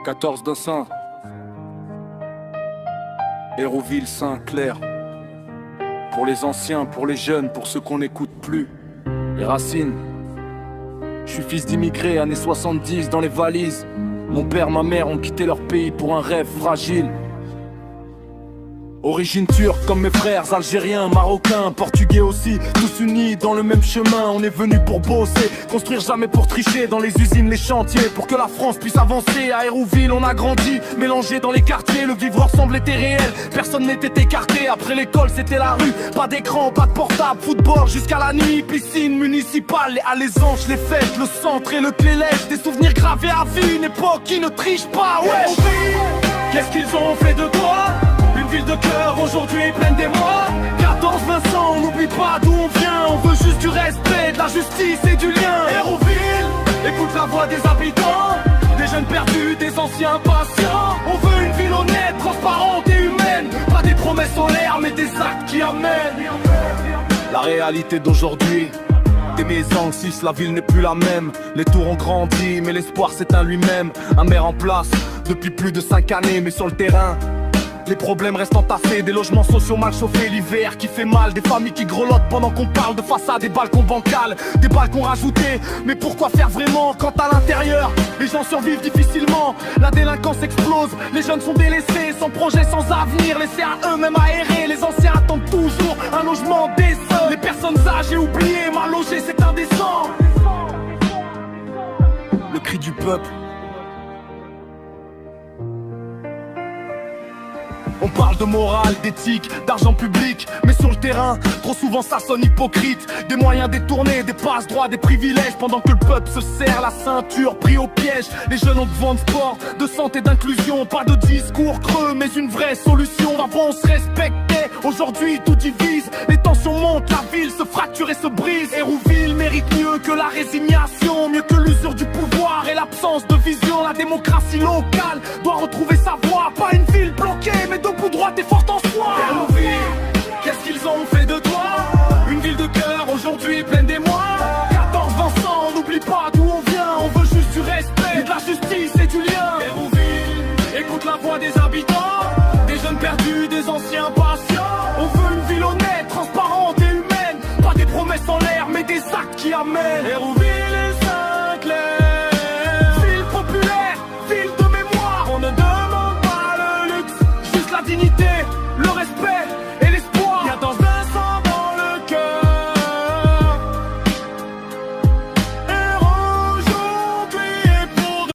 14 de Saint Hérouville, Saint-Clair. Pour les anciens, pour les jeunes, pour ceux qu'on n'écoute plus. Les racines. Je suis fils d'immigrés, années 70 dans les valises. Mon père, ma mère ont quitté leur pays pour un rêve fragile. Origine turque comme mes frères, algériens, marocains, portugais aussi, tous unis dans le même chemin. On est venu pour bosser, construire jamais pour tricher. Dans les usines, les chantiers, pour que la France puisse avancer. À Hérouville on a grandi, mélangé dans les quartiers. Le vivre ensemble était réel, personne n'était écarté. Après l'école c'était la rue, pas d'écran, pas de portable. Football jusqu'à la nuit, piscine municipale. Les Allésanches, les fêtes, le centre et le Clélèche. Des souvenirs gravés à vie, une époque qui ne triche pas, ouais. Qu'est-ce qu'ils ont fait de toi? Une ville de cœur aujourd'hui pleine d'émoi. 14 Vincent, on n'oublie pas d'où on vient. On veut juste du respect, de la justice et du lien. Hérouville, écoute la voix des habitants, des jeunes perdus, des anciens patients. On veut une ville honnête, transparente et humaine. Pas des promesses en l'air mais des actes qui amènent. La réalité d'aujourd'hui, des maisons en 6, la ville n'est plus la même. Les tours ont grandi mais l'espoir s'éteint lui-même. Un maire en place depuis plus de 5 années, mais sur le terrain les problèmes restent entassés, des logements sociaux mal chauffés, l'hiver qui fait mal, des familles qui grelottent pendant qu'on parle de façade, des balcons bancals, des balcons rajoutés. Mais pourquoi faire vraiment quand à l'intérieur les gens survivent difficilement? La délinquance explose, les jeunes sont délaissés, sans projet, sans avenir, laissés à eux-mêmes aérer. Les anciens attendent toujours un logement décent. Les personnes âgées oubliées, mal logées, c'est indécent. Le cri du peuple. On parle de morale, d'éthique, d'argent public, mais sur le terrain, trop souvent ça sonne hypocrite. Des moyens détournés, des passe-droits, des privilèges, pendant que le peuple se serre la ceinture, pris au piège. Les jeunes ont besoin de sport, de santé, d'inclusion. Pas de discours creux, mais une vraie solution. Avant on se respectait, aujourd'hui tout divise. Les tensions montent, la ville se fracture et se brise. Hérouville mérite mieux que la résignation, mieux que l'usure du pouvoir et l'absence de vision. La démocratie locale doit retrouver sa voix. Pas une ville bloquée, mais debout droite et forte en soi. Hérouville, qu'est-ce qu'ils ont fait de toi? Une ville de cœur aujourd'hui pleine d'émoi. 14 Vincent, on n'oublie pas d'où on vient. On veut juste du respect, de la justice et du lien. Hérouville, écoute la voix des habitants, des jeunes perdus, des anciens patients. On veut une ville honnête, transparente et humaine. Pas des promesses en l'air mais des actes qui amènent. Hérouville